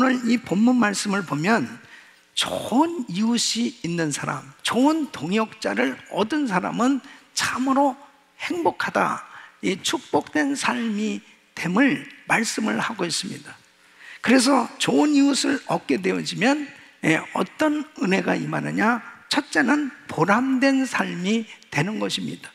오늘 이 본문 말씀을 보면 좋은 이웃이 있는 사람, 좋은 동역자를 얻은 사람은 참으로 행복하다, 이 축복된 삶이 됨을 말씀을 하고 있습니다. 그래서 좋은 이웃을 얻게 되어지면 어떤 은혜가 임하느냐? 첫째는 보람된 삶이 되는 것입니다.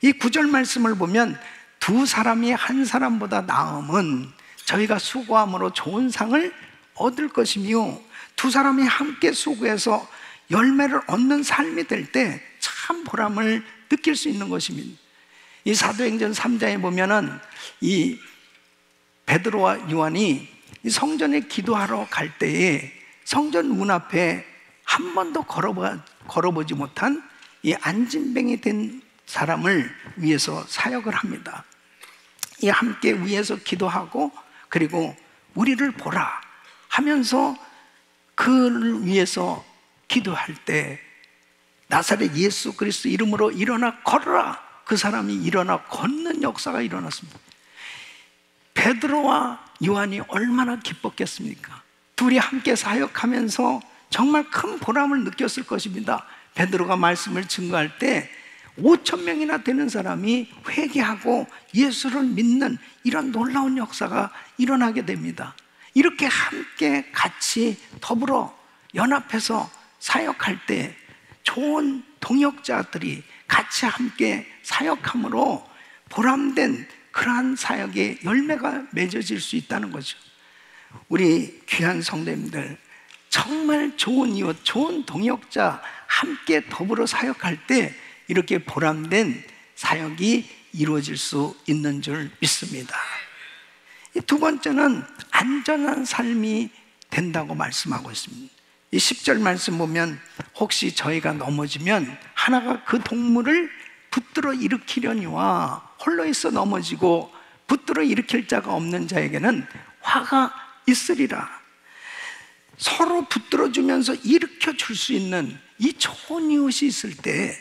이 9절 말씀을 보면 두 사람이 한 사람보다 나음은 저희가 수고함으로 좋은 상을 얻을 것이며, 두 사람이 함께 수고해서 열매를 얻는 삶이 될 때 참 보람을 느낄 수 있는 것입니다. 이 사도행전 3장에 보면은 이 베드로와 요한이 이 성전에 기도하러 갈 때에 성전 문 앞에 한 번도 걸어보지 못한 이 안진뱅이 된 사람을 위해서 사역을 합니다. 이 함께 위에서 기도하고 그리고 우리를 보라 하면서 그를 위해서 기도할 때 나사렛 예수 그리스도 이름으로 일어나 걸어라, 그 사람이 일어나 걷는 역사가 일어났습니다. 베드로와 요한이 얼마나 기뻤겠습니까? 둘이 함께 사역하면서 정말 큰 보람을 느꼈을 것입니다. 베드로가 말씀을 증거할 때 5,000명이나 되는 사람이 회개하고 예수를 믿는 이런 놀라운 역사가 일어나게 됩니다. 이렇게 함께 같이 더불어 연합해서 사역할 때 좋은 동역자들이 같이 함께 사역함으로 보람된 그러한 사역의 열매가 맺어질 수 있다는 거죠. 우리 귀한 성도님들, 정말 좋은 이웃, 좋은 동역자 함께 더불어 사역할 때 이렇게 보람된 사역이 이루어질 수 있는 줄 믿습니다. 두 번째는 안전한 삶이 된다고 말씀하고 있습니다. 이 10절 말씀 보면 혹시 저희가 넘어지면 하나가 그 동물을 붙들어 일으키려니와 홀로 있어 넘어지고 붙들어 일으킬 자가 없는 자에게는 화가 있으리라. 서로 붙들어주면서 일으켜줄 수 있는 이 좋은 이웃이 있을 때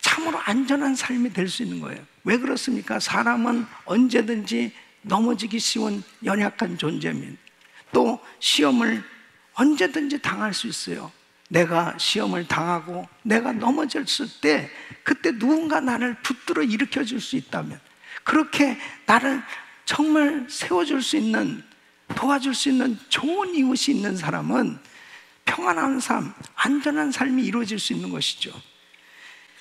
참으로 안전한 삶이 될 수 있는 거예요. 왜 그렇습니까? 사람은 언제든지 넘어지기 쉬운 연약한 존재입니다. 또 시험을 언제든지 당할 수 있어요. 내가 시험을 당하고 내가 넘어졌을 때 그때 누군가 나를 붙들어 일으켜 줄 수 있다면, 그렇게 나를 정말 세워줄 수 있는, 도와줄 수 있는 좋은 이웃이 있는 사람은 평안한 삶, 안전한 삶이 이루어질 수 있는 것이죠.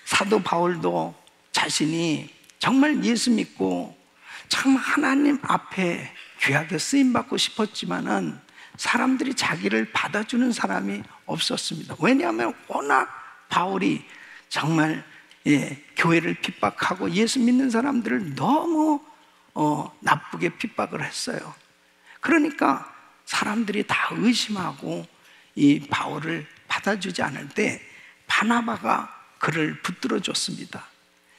사도 바울도 자신이 정말 예수 믿고 참 하나님 앞에 귀하게 쓰임받고 싶었지만은 사람들이 자기를 받아주는 사람이 없었습니다. 왜냐하면 워낙 바울이 정말 교회를 핍박하고 예수 믿는 사람들을 너무 나쁘게 핍박을 했어요. 그러니까 사람들이 다 의심하고 이 바울을 받아주지 않을 때 바나바가 그를 붙들어줬습니다.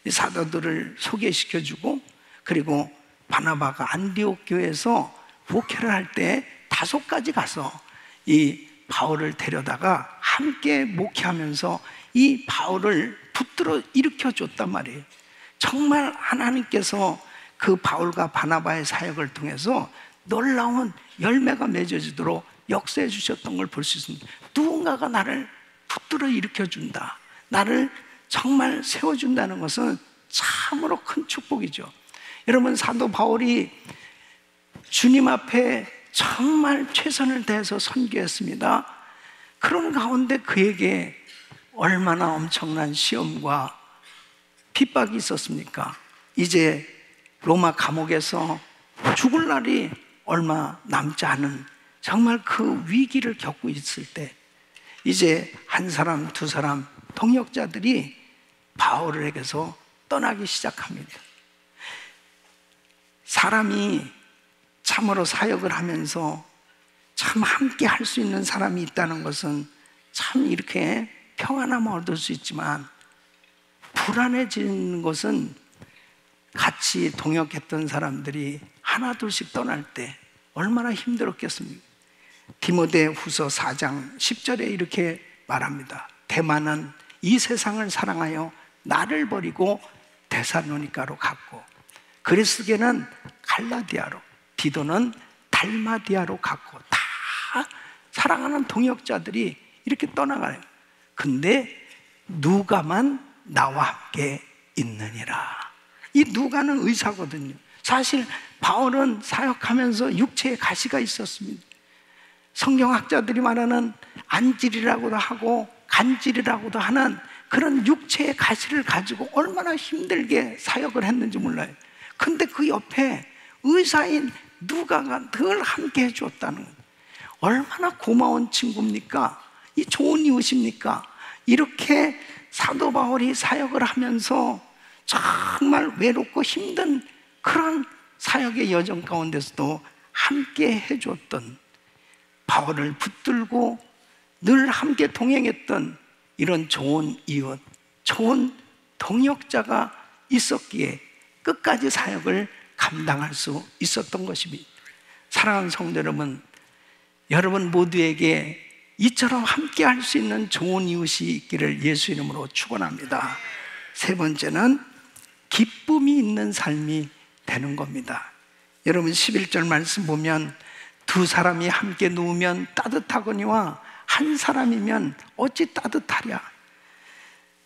사도들을 소개시켜주고, 그리고 바나바가 안디옥 교회에서 목회를 할 때 5가지 가서 이 바울을 데려다가 함께 목회하면서 이 바울을 붙들어 일으켜줬단 말이에요. 정말 하나님께서 그 바울과 바나바의 사역을 통해서 놀라운 열매가 맺어지도록 역사해 주셨던 걸 볼 수 있습니다. 누군가가 나를 붙들어 일으켜준다, 나를 정말 세워준다는 것은 참으로 큰 축복이죠. 여러분, 사도 바울이 주님 앞에 정말 최선을 다해서 선교했습니다. 그런 가운데 그에게 얼마나 엄청난 시험과 핍박이 있었습니까? 이제 로마 감옥에서 죽을 날이 얼마 남지 않은 정말 그 위기를 겪고 있을 때 이제 한 사람, 두 사람 동역자들이 바울에게서 떠나기 시작합니다. 사람이 참으로 사역을 하면서 참 함께 할 수 있는 사람이 있다는 것은 참 이렇게 평안함을 얻을 수 있지만, 불안해지는 것은 같이 동역했던 사람들이 하나둘씩 떠날 때 얼마나 힘들었겠습니까? 디모데 후서 4장 10절에 이렇게 말합니다. 데마는 이 세상을 사랑하여 나를 버리고 데살로니가로 갔고, 그리스게는 갈라디아로, 디도는 달마디아로 갔고, 다 사랑하는 동역자들이 이렇게 떠나가요. 근데 누가만 나와 함께 있느니라. 이 누가는 의사거든요. 사실 바울은 사역하면서 육체에 가시가 있었습니다. 성경학자들이 말하는 안질이라고도 하고 간질이라고도 하는 그런 육체의 가시를 가지고 얼마나 힘들게 사역을 했는지 몰라요. 근데 그 옆에 의사인 누가가 늘 함께 해주었다는 거예요. 얼마나 고마운 친구입니까? 이 좋은 이웃입니까? 이렇게 사도 바울이 사역을 하면서 정말 외롭고 힘든 그런 사역의 여정 가운데서도 함께 해줬던, 바울을 붙들고 늘 함께 동행했던 이런 좋은 이웃, 좋은 동역자가 있었기에 끝까지 사역을 감당할 수 있었던 것입니다. 사랑하는 성도 여러분, 여러분 모두에게 이처럼 함께 할 수 있는 좋은 이웃이 있기를 예수 이름으로 축원합니다. 세 번째는 기쁨이 있는 삶이 되는 겁니다. 여러분 11절 말씀 보면 두 사람이 함께 누우면 따뜻하거니와 한 사람이면 어찌 따뜻하랴.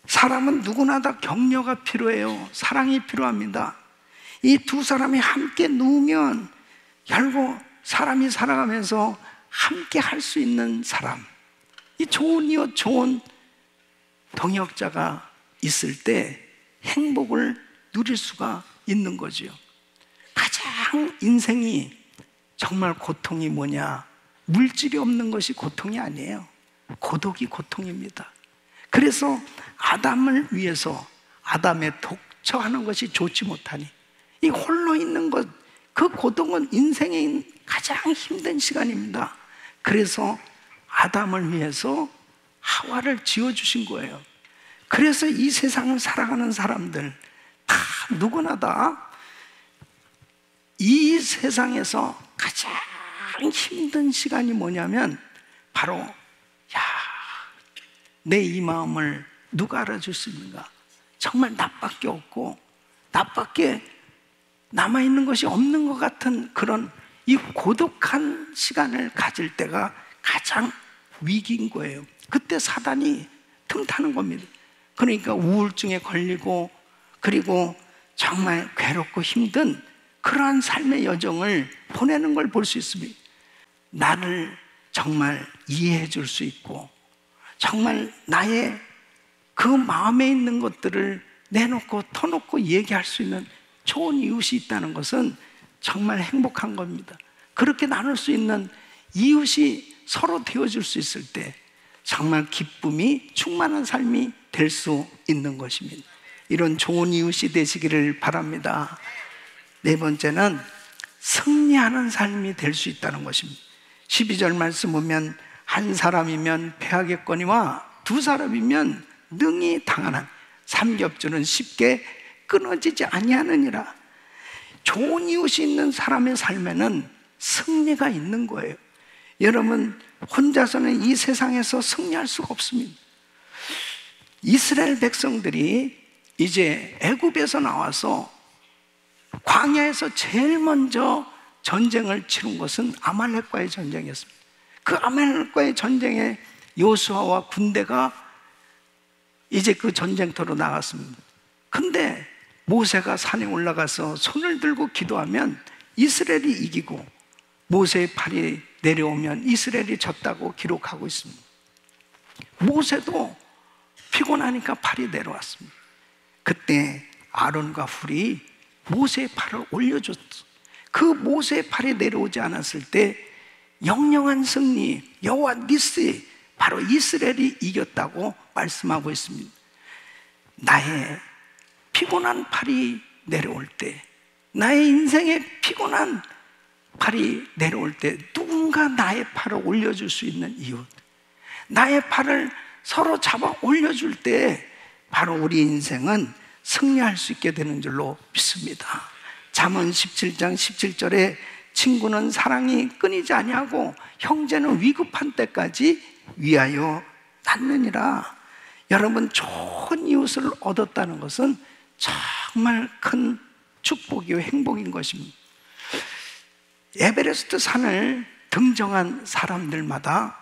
사람은 누구나 다 격려가 필요해요. 사랑이 필요합니다. 이 두 사람이 함께 누우면 결국 사람이 살아가면서 함께 할 수 있는 사람, 이 좋은 이웃, 좋은 동역자가 있을 때 행복을 누릴 수가 있는 거지요. 가장 인생이 정말 고통이 뭐냐? 물질이 없는 것이 고통이 아니에요. 고독이 고통입니다. 그래서 아담을 위해서 아담의 독처하는 것이 좋지 못하니 이 홀로 있는 것, 그 고독은 인생의 가장 힘든 시간입니다. 그래서 아담을 위해서 하와를 지어주신 거예요. 그래서 이 세상을 살아가는 사람들 다 누구나 다 이 세상에서 가장 힘든 시간이 뭐냐면 바로 내 이 마음을 누가 알아줄 수 있는가? 정말 나밖에 없고 나밖에 남아있는 것이 없는 것 같은 그런 이 고독한 시간을 가질 때가 가장 위기인 거예요. 그때 사단이 틈타는 겁니다. 그러니까 우울증에 걸리고 그리고 정말 괴롭고 힘든 그러한 삶의 여정을 보내는 걸 볼 수 있습니다. 나를 정말 이해해 줄 수 있고 정말 나의 그 마음에 있는 것들을 내놓고 터놓고 얘기할 수 있는 좋은 이웃이 있다는 것은 정말 행복한 겁니다. 그렇게 나눌 수 있는 이웃이 서로 되어줄 수 있을 때 정말 기쁨이 충만한 삶이 될 수 있는 것입니다. 이런 좋은 이웃이 되시기를 바랍니다. 네 번째는 승리하는 삶이 될 수 있다는 것입니다. 12절 말씀 보면 한 사람이면 패하겠거니와 두 사람이면 능히 당하나 삼겹줄은 쉽게 끊어지지 아니하느니라. 좋은 이웃이 있는 사람의 삶에는 승리가 있는 거예요. 여러분 혼자서는 이 세상에서 승리할 수가 없습니다. 이스라엘 백성들이 이제 애굽에서 나와서 광야에서 제일 먼저 전쟁을 치른 것은 아말렉과의 전쟁이었습니다. 그 아말렉과의 전쟁에 여호수아와 군대가 이제 그 전쟁터로 나갔습니다. 근데 모세가 산에 올라가서 손을 들고 기도하면 이스라엘이 이기고 모세의 팔이 내려오면 이스라엘이 졌다고 기록하고 있습니다. 모세도 피곤하니까 팔이 내려왔습니다. 그때 아론과 훌이 모세의 팔을 올려줬어. 그 모세의 팔이 내려오지 않았을 때 영영한 승리, 여호와 니스, 바로 이스라엘이 이겼다고 말씀하고 있습니다. 나의 피곤한 팔이 내려올 때, 나의 인생에 피곤한 팔이 내려올 때 누군가 나의 팔을 올려줄 수 있는 이웃, 나의 팔을 서로 잡아 올려줄 때 바로 우리 인생은 승리할 수 있게 되는 줄로 믿습니다. 잠언 17장 17절에 친구는 사랑이 끊이지 아니하고 형제는 위급한 때까지 위하여 낳느니라. 여러분 좋은 이웃을 얻었다는 것은 정말 큰 축복이요 행복인 것입니다. 에베레스트 산을 등정한 사람들마다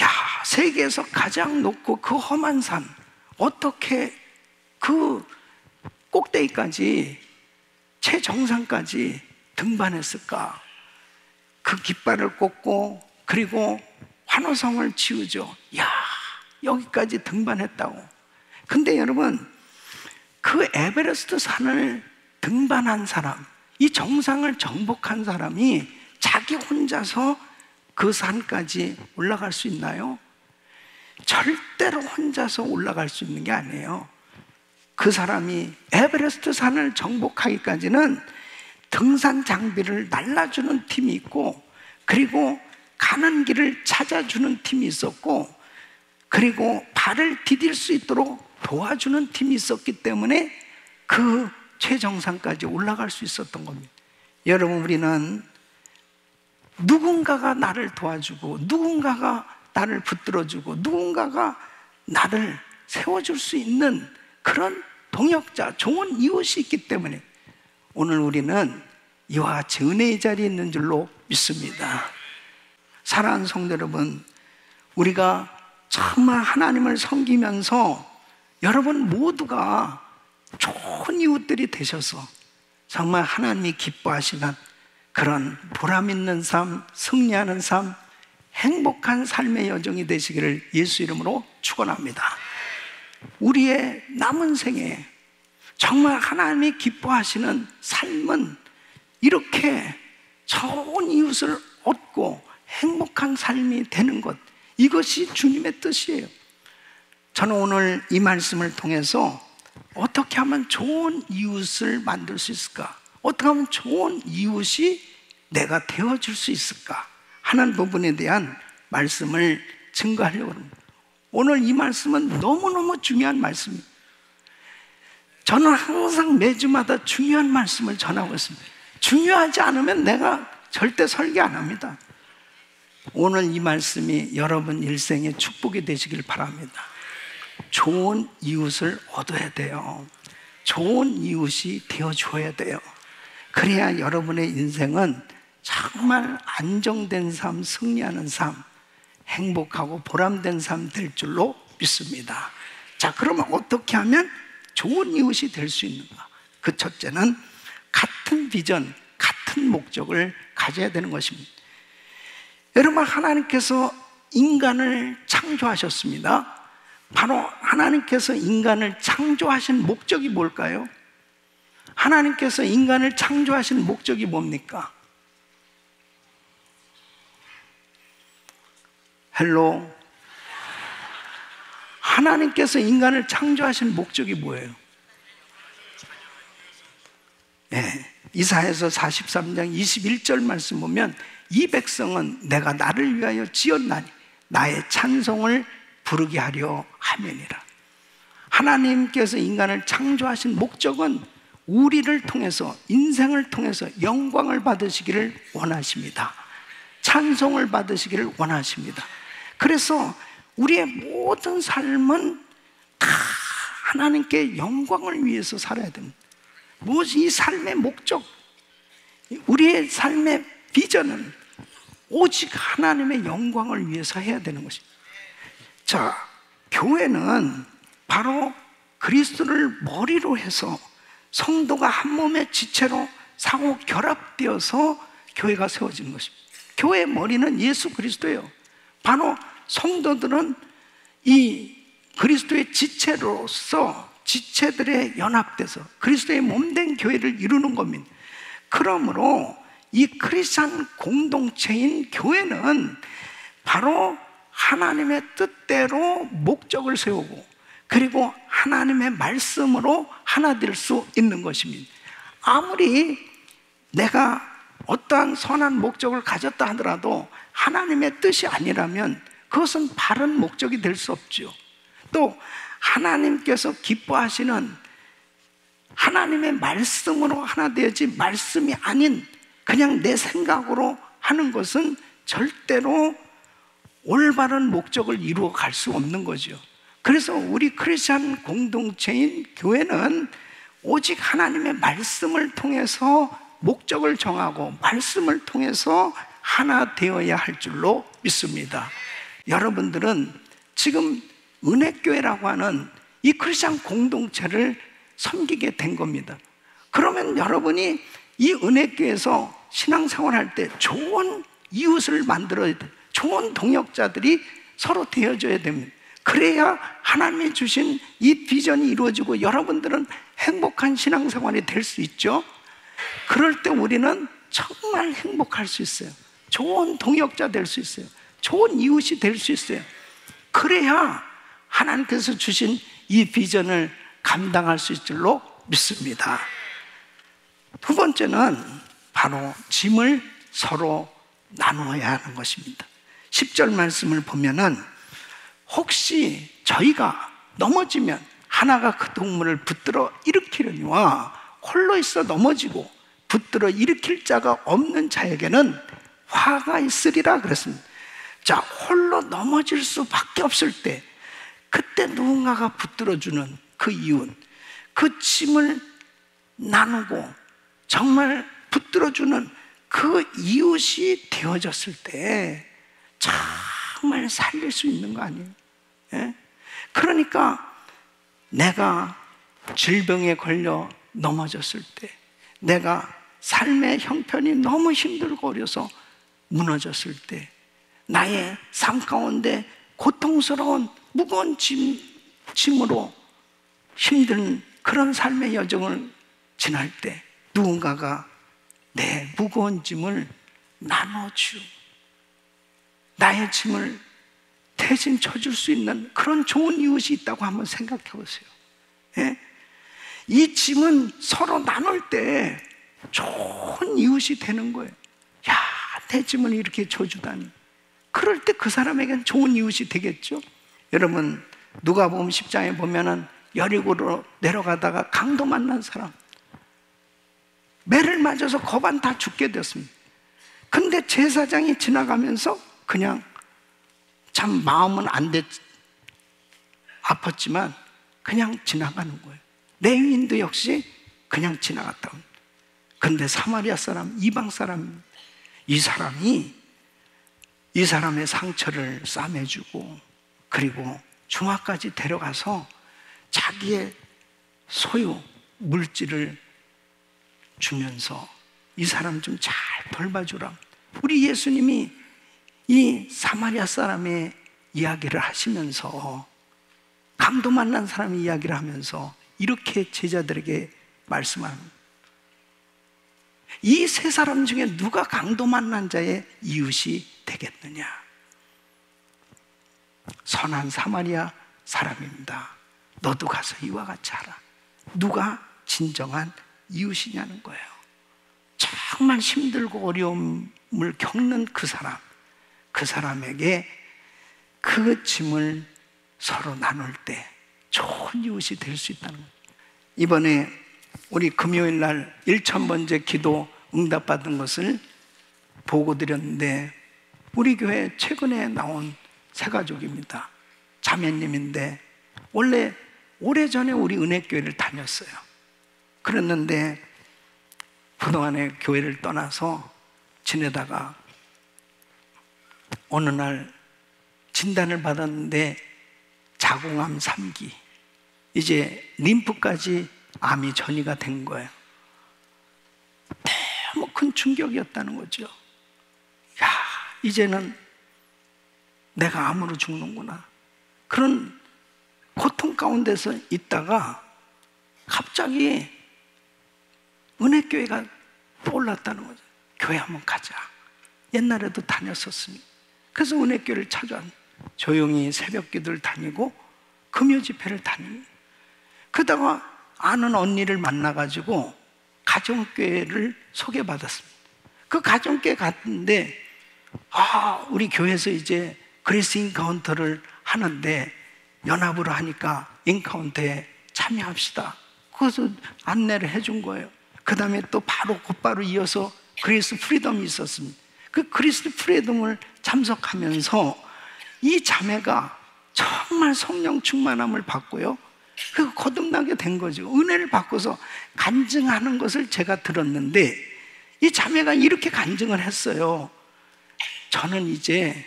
야, 세계에서 가장 높고 그 험한 산, 어떻게 그 꼭대기까지, 최정상까지 등반했을까? 그 깃발을 꽂고, 그리고 환호성을 지으죠. 야, 여기까지 등반했다고. 근데 여러분, 그 에베레스트 산을 등반한 사람, 이 정상을 정복한 사람이 자기 혼자서 그 산까지 올라갈 수 있나요? 절대로 혼자서 올라갈 수 있는 게 아니에요. 그 사람이 에베레스트 산을 정복하기까지는 등산 장비를 날라주는 팀이 있고, 그리고 가는 길을 찾아주는 팀이 있었고, 그리고 발을 디딜 수 있도록 도와주는 팀이 있었기 때문에 그 최정상까지 올라갈 수 있었던 겁니다. 여러분, 우리는 누군가가 나를 도와주고, 누군가가 나를 붙들어주고, 누군가가 나를 세워줄 수 있는 그런 동역자, 좋은 이웃이 있기 때문에 오늘 우리는 이와 같이 은혜의 자리에 있는 줄로 믿습니다. 사랑하는 성도 여러분, 우리가 정말 하나님을 섬기면서 여러분 모두가 좋은 이웃들이 되셔서 정말 하나님이 기뻐하시는 그런 보람 있는 삶, 승리하는 삶, 행복한 삶의 여정이 되시기를 예수 이름으로 축원합니다. 우리의 남은 생에 정말 하나님이 기뻐하시는 삶은 이렇게 좋은 이웃을 얻고 행복한 삶이 되는 것, 이것이 주님의 뜻이에요. 저는 오늘 이 말씀을 통해서 어떻게 하면 좋은 이웃을 만들 수 있을까? 어떻게 하면 좋은 이웃이 내가 되어줄 수 있을까? 하는 부분에 대한 말씀을 증거하려고 합니다. 오늘 이 말씀은 너무너무 중요한 말씀입니다. 저는 항상 매주마다 중요한 말씀을 전하고 있습니다. 중요하지 않으면 내가 절대 설교 안 합니다. 오늘 이 말씀이 여러분 일생의 축복이 되시길 바랍니다. 좋은 이웃을 얻어야 돼요. 좋은 이웃이 되어줘야 돼요. 그래야 여러분의 인생은 정말 안정된 삶, 승리하는 삶, 행복하고 보람된 삶 될 줄로 믿습니다. 자, 그러면 어떻게 하면 좋은 이웃이 될 수 있는가? 그 첫째는 같은 비전, 같은 목적을 가져야 되는 것입니다. 여러분, 하나님께서 인간을 창조하셨습니다. 바로 하나님께서 인간을 창조하신 목적이 뭘까요? 하나님께서 인간을 창조하신 목적이 뭡니까? 헬로. 하나님께서 인간을 창조하신 목적이 뭐예요? 네, 이사야서 43장 21절 말씀 보면 이 백성은 내가 나를 위하여 지었나니 나의 찬송을 부르게 하려 함이니라. 하나님께서 인간을 창조하신 목적은 우리를 통해서, 인생을 통해서 영광을 받으시기를 원하십니다. 찬송을 받으시기를 원하십니다. 그래서 우리의 모든 삶은 다 하나님께 영광을 위해서 살아야 됩니다. 무엇이 이 삶의 목적, 우리의 삶의 비전은 오직 하나님의 영광을 위해서 해야 되는 것입니다. 자, 교회는 바로 그리스도를 머리로 해서 성도가 한 몸의 지체로 상호 결합되어서 교회가 세워지는 것입니다. 교회의 머리는 예수 그리스도예요. 바로 성도들은 이 그리스도의 지체로서 지체들의 연합돼서 그리스도의 몸된 교회를 이루는 겁니다. 그러므로 이 크리스찬 공동체인 교회는 바로 하나님의 뜻대로 목적을 세우고, 그리고 하나님의 말씀으로 하나 될 수 있는 것입니다. 아무리 내가 어떠한 선한 목적을 가졌다 하더라도 하나님의 뜻이 아니라면 그것은 바른 목적이 될 수 없죠. 또 하나님께서 기뻐하시는 하나님의 말씀으로 하나 되어지 말씀이 아닌 그냥 내 생각으로 하는 것은 절대로 올바른 목적을 이루어 갈 수 없는 거죠. 그래서 우리 크리스찬 공동체인 교회는 오직 하나님의 말씀을 통해서 목적을 정하고 말씀을 통해서 하나 되어야 할 줄로 믿습니다. 여러분들은 지금 은혜교회라고 하는 이 크리스찬 공동체를 섬기게 된 겁니다. 그러면 여러분이 이 은혜교회에서 신앙생활 할 때 좋은 이웃을 만들어야 돼. 좋은 동역자들이 서로 되어줘야 됩니다. 그래야 하나님이 주신 이 비전이 이루어지고 여러분들은 행복한 신앙생활이 될 수 있죠. 그럴 때 우리는 정말 행복할 수 있어요. 좋은 동역자 될 수 있어요. 좋은 이웃이 될 수 있어요. 그래야 하나님께서 주신 이 비전을 감당할 수 있을 줄로 믿습니다. 두 번째는 바로 짐을 서로 나누어야 하는 것입니다. 10절 말씀을 보면은 혹시 저희가 넘어지면 하나가 그 동물을 붙들어 일으키려니와 홀로 있어 넘어지고 붙들어 일으킬 자가 없는 자에게는 화가 있으리라 그랬습니다. 자, 홀로 넘어질 수밖에 없을 때 그때 누군가가 붙들어주는 그 이웃, 그 짐을 나누고 정말 붙들어주는 그 이웃이 되어졌을 때 정말 살릴 수 있는 거 아니에요? 예? 그러니까 내가 질병에 걸려 넘어졌을 때, 내가 삶의 형편이 너무 힘들고 어려서 무너졌을 때, 나의 삶 가운데 고통스러운 무거운 짐으로 힘든 그런 삶의 여정을 지날 때 누군가가 내 무거운 짐을 나눠주고 나의 짐을 대신 져줄 수 있는 그런 좋은 이웃이 있다고 한번 생각해 보세요. 예? 이 짐은 서로 나눌 때 좋은 이웃이 되는 거예요. 야, 내 짐을 이렇게 져주다니. 그럴 때 그 사람에겐 좋은 이웃이 되겠죠. 여러분, 누가복음 10장에 보면은 여리고로 내려가다가 강도 만난 사람, 매를 맞아서 거반 다 죽게 됐습니다. 근데 제사장이 지나가면서 그냥 참 마음은 아팠지만 그냥 지나가는 거예요. 레위인도 역시 그냥 지나갔다. 근데 사마리아 사람, 이방 사람, 이 사람이 이 사람의 상처를 싸매주고 그리고 중화까지 데려가서 자기의 소유 물질을 주면서 이 사람 좀 잘 돌봐주라. 우리 예수님이 이 사마리아 사람의 이야기를 하시면서, 강도 만난 사람의 이야기를 하면서 이렇게 제자들에게 말씀합니다. 이 세 사람 중에 누가 강도 만난 자의 이웃이 되겠느냐? 선한 사마리아 사람입니다. 너도 가서 이와 같이 하라. 누가 진정한 이웃이냐는 거예요. 정말 힘들고 어려움을 겪는 그 사람, 그 사람에게 그 짐을 서로 나눌 때 좋은 이웃이 될 수 있다는 거예요. 이번에 우리 금요일 날 1000번째 기도 응답받은 것을 보고 드렸는데, 우리 교회 최근에 나온 새 가족입니다. 자매님인데 원래 오래전에 우리 은혜교회를 다녔어요. 그랬는데 그동안에 교회를 떠나서 지내다가 어느 날 진단을 받았는데 자궁암 3기, 이제 림프까지 암이 전이가 된 거예요. 너무 큰 충격이었다는 거죠. 야, 이제는 내가 암으로 죽는구나. 그런 고통 가운데서 있다가 갑자기 은혜교회가 떠올랐다는 거죠. 교회 한번 가자. 옛날에도 다녔었으니. 그래서 은혜교회를 찾아왔. 조용히 새벽기도를 다니고 금요 집회를 다니고, 그러다가 아는 언니를 만나가지고 가정교회를 소개받았습니다. 그 가정교회 갔는데, 우리 교회에서 이제 그레이스 인카운터를 하는데 연합으로 하니까 인카운터에 참여합시다. 그래서 안내를 해준 거예요. 그 다음에 또 곧바로 이어서 그리스 프리덤이 있었습니다. 그 그리스 프리덤을 참석하면서 이 자매가 정말 성령 충만함을 받고요, 그 거듭나게 된 거죠. 은혜를 받고서 간증하는 것을 제가 들었는데, 이 자매가 이렇게 간증을 했어요. 저는 이제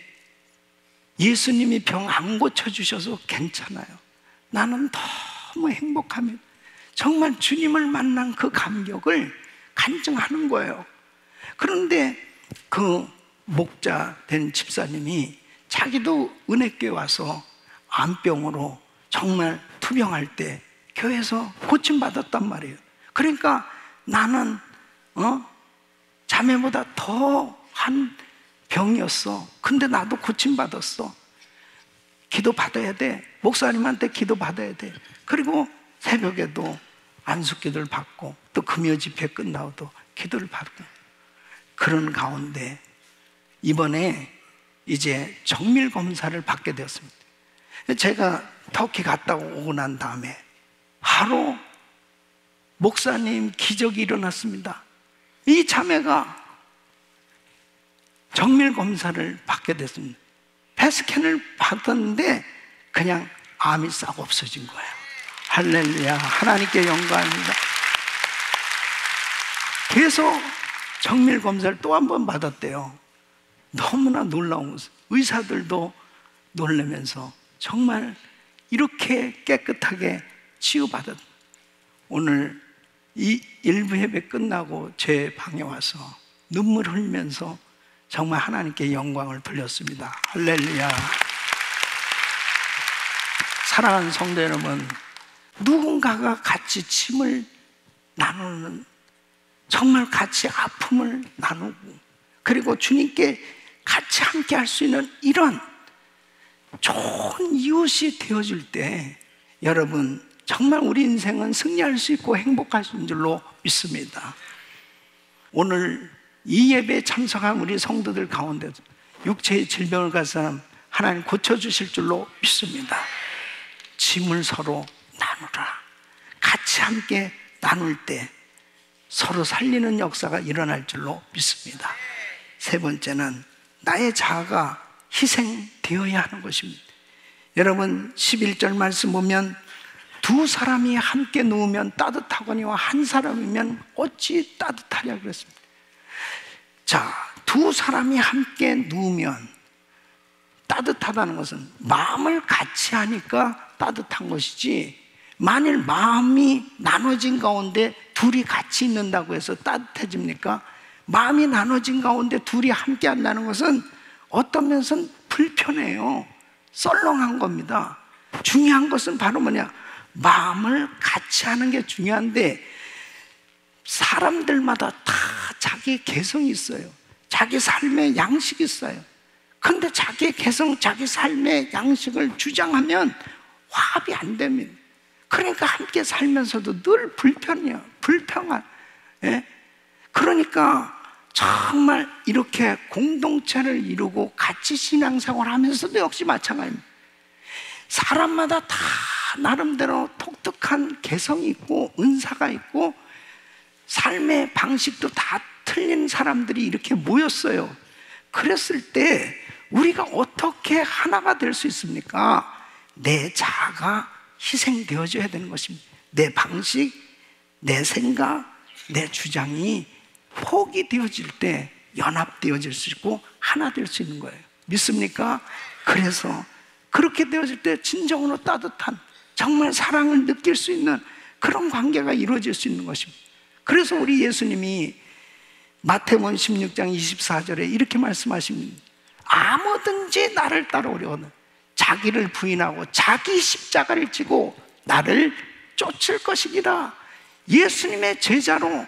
예수님이 병 안 고쳐주셔서 괜찮아요. 나는 너무 행복하면 정말 주님을 만난 그 감격을 간증하는 거예요. 그런데 그 목자 된 집사님이 자기도 은혜교회 와서 암병으로 정말 투병할 때 교회에서 고침받았단 말이에요. 그러니까 나는 자매보다 더한 병이었어. 근데 나도 고침받았어. 기도 받아야 돼. 목사님한테 기도 받아야 돼. 그리고 새벽에도 안수기도를 받고 또 금요 집회 끝나고도 기도를 받고, 그런 가운데 이번에 이제 정밀 검사를 받게 되었습니다. 제가 터키 갔다 오고 난 다음에 바로 목사님 기적이 일어났습니다. 이 자매가 정밀 검사를 받게 됐습니다. 펫스캔을 받았는데 그냥 암이 싹 없어진 거예요. 할렐루야, 하나님께 영광입니다. 그래서 정밀 검사를 또 한 번 받았대요. 너무나 놀라운 것은 의사들도 놀라면서 정말 이렇게 깨끗하게 치유받았. 오늘 이 일부 예배 끝나고 제 방에 와서 눈물 흘리면서 정말 하나님께 영광을 돌렸습니다. 할렐루야. 사랑하는 성도 여러분, 누군가가 같이 짐을 나누는, 정말 같이 아픔을 나누고, 그리고 주님께 같이 함께 할 수 있는 이런 좋은 이웃이 되어줄 때, 여러분 정말 우리 인생은 승리할 수 있고 행복할 수 있는 줄로 믿습니다. 오늘 이 예배에 참석한 우리 성도들 가운데도 육체의 질병을 가진 사람 하나님 고쳐주실 줄로 믿습니다. 짐을 서로 나누라. 같이 함께 나눌 때 서로 살리는 역사가 일어날 줄로 믿습니다. 세 번째는 나의 자아가 희생되어야 하는 것입니다. 여러분 11절 말씀 보면 두 사람이 함께 누우면 따뜻하거니와 한 사람이면 어찌 따뜻하냐 그랬습니다. 자, 두 사람이 함께 누우면 따뜻하다는 것은 마음을 같이 하니까 따뜻한 것이지, 만일 마음이 나눠진 가운데 둘이 같이 있는다고 해서 따뜻해집니까? 마음이 나눠진 가운데 둘이 함께 한다는 것은 어떤 면에서는 불편해요. 썰렁한 겁니다. 중요한 것은 바로 뭐냐? 마음을 같이 하는 게 중요한데, 사람들마다 다 자기 개성이 있어요. 자기 삶의 양식이 있어요. 그런데 자기의 개성, 자기 삶의 양식을 주장하면 화합이 안 됩니다. 그러니까 함께 살면서도 늘 불편해요. 불평한. 예? 그러니까 정말 이렇게 공동체를 이루고 같이 신앙생활을 하면서도 역시 마찬가지입니다. 사람마다 다 나름대로 독특한 개성이 있고 은사가 있고 삶의 방식도 다 틀린 사람들이 이렇게 모였어요. 그랬을 때 우리가 어떻게 하나가 될 수 있습니까? 내 자아가 희생되어져야 되는 것입니다. 내 방식, 내 생각, 내 주장이 포기되어질 때 연합되어질 수 있고 하나 될 수 있는 거예요. 믿습니까? 그래서 그렇게 되어질 때 진정으로 따뜻한, 정말 사랑을 느낄 수 있는 그런 관계가 이루어질 수 있는 것입니다. 그래서 우리 예수님이 마태복음 16장 24절에 이렇게 말씀하십니다. 아무든지 나를 따라오려거든 자기를 부인하고 자기 십자가를 지고 나를 쫓을 것이니라. 예수님의 제자로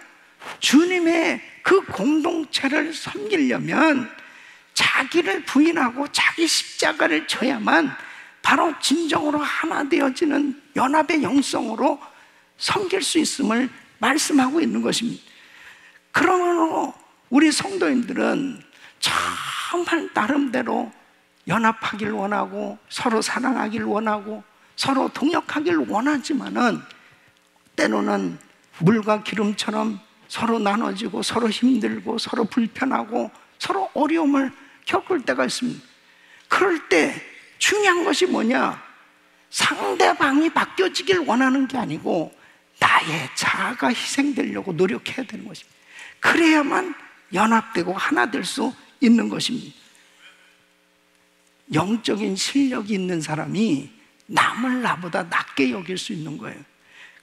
주님의 그 공동체를 섬기려면 자기를 부인하고 자기 십자가를 져야만 바로 진정으로 하나 되어지는 연합의 영성으로 섬길 수 있음을 말씀하고 있는 것입니다. 그러므로 우리 성도인들은 정말 나름대로 연합하길 원하고 서로 사랑하길 원하고 서로 동역하길 원하지만은 때로는 물과 기름처럼 서로 나눠지고 서로 힘들고 서로 불편하고 서로 어려움을 겪을 때가 있습니다. 그럴 때 중요한 것이 뭐냐? 상대방이 바뀌어지길 원하는 게 아니고 나의 자아가 희생되려고 노력해야 되는 것입니다. 그래야만 연합되고 하나 될 수 있는 것입니다. 영적인 실력이 있는 사람이 남을 나보다 낮게 여길 수 있는 거예요.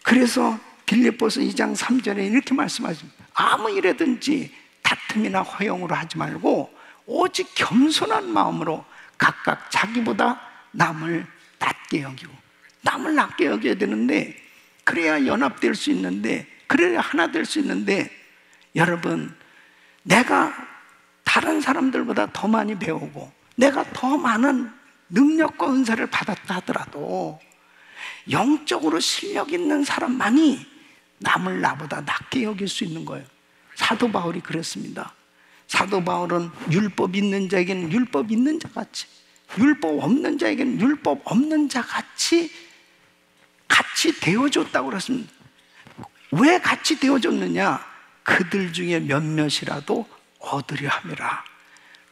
그래서 빌립보서 2장 3절에 이렇게 말씀하십니다. 아무 일에든지 다툼이나 허용으로 하지 말고 오직 겸손한 마음으로 각각 자기보다 남을 낮게 여기고, 남을 낮게 여겨야 되는데, 그래야 연합될 수 있는데, 그래야 하나 될 수 있는데, 여러분, 내가 다른 사람들보다 더 많이 배우고 내가 더 많은 능력과 은사를 받았다 하더라도 영적으로 실력 있는 사람만이 남을 나보다 낮게 여길 수 있는 거예요. 사도 바울이 그랬습니다. 사도 바울은 율법 있는 자에게는 율법 있는 자 같이, 율법 없는 자에게는 율법 없는 자 같이 되어줬다고 그랬습니다. 왜 같이 되어줬느냐? 그들 중에 몇몇이라도 얻으려 함이라.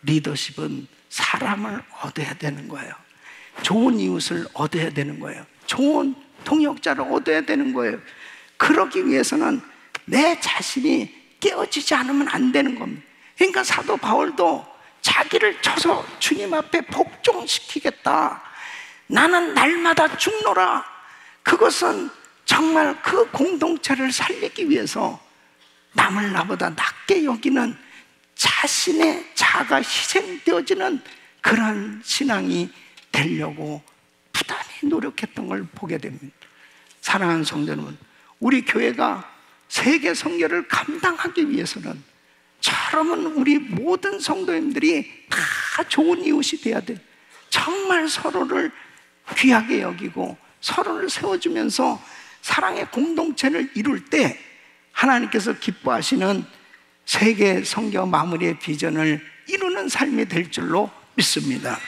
리더십은 사람을 얻어야 되는 거예요. 좋은 이웃을 얻어야 되는 거예요. 좋은 동역자를 얻어야 되는 거예요. 그러기 위해서는 내 자신이 깨어지지 않으면 안 되는 겁니다. 그러니까 사도 바울도 자기를 쳐서 주님 앞에 복종시키겠다, 나는 날마다 죽노라, 그것은 정말 그 공동체를 살리기 위해서 남을 나보다 낮게 여기는 자신의 자아가 희생되어지는 그런 신앙이 되려고 부단히 노력했던 걸 보게 됩니다. 사랑하는 성도 여러분, 우리 교회가 세계 선교를 감당하기 위해서는 저러면 우리 모든 성도님들이 다 좋은 이웃이 돼야 돼요. 정말 서로를 귀하게 여기고 서로를 세워주면서 사랑의 공동체를 이룰 때 하나님께서 기뻐하시는 세계 선교 마무리의 비전을 이루는 삶이 될 줄로 믿습니다.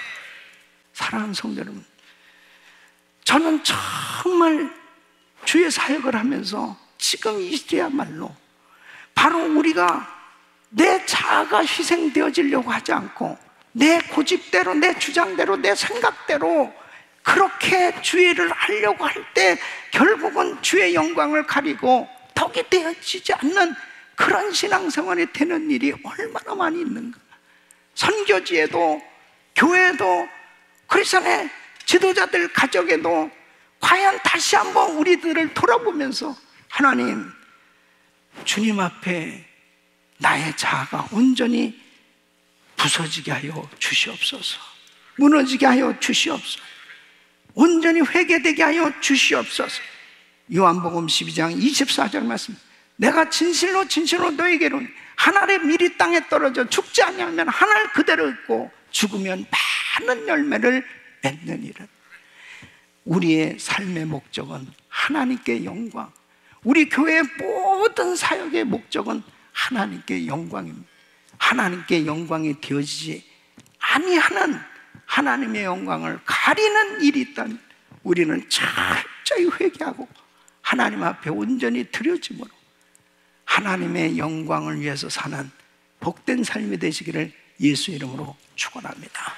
사랑하는 성도 여러분, 저는 정말 주의 사역을 하면서 지금 이 시대야말로 바로 우리가 내 자아가 희생되어지려고 하지 않고 내 고집대로, 내 주장대로, 내 생각대로 그렇게 주의를 하려고 할 때 결국은 주의 영광을 가리고 덕이 되어지지 않는 그런 신앙생활이 되는 일이 얼마나 많이 있는가. 선교지에도, 교회도, 크리스천의 지도자들 가족에도 과연 다시 한번 우리들을 돌아보면서 하나님, 주님 앞에 나의 자아가 온전히 부서지게 하여 주시옵소서, 무너지게 하여 주시옵소서, 온전히 회개되게 하여 주시옵소서. 요한복음 12장 24절 말씀, 내가 진실로 진실로 너에게로 한 알의 밀이 땅에 떨어져 죽지 아니하면 한 알 그대로 있고 죽으면 많은 열매를 맺느니라. 우리의 삶의 목적은 하나님께 영광, 우리 교회의 모든 사역의 목적은 하나님께 영광입니다. 하나님께 영광이 되어지지 아니하는 하나님의 영광을 가리는 일이 있다면 우리는 철저히 회개하고 하나님 앞에 온전히 드려짐으로 하나님의 영광을 위해서 사는 복된 삶이 되시기를 예수 이름으로 축원합니다.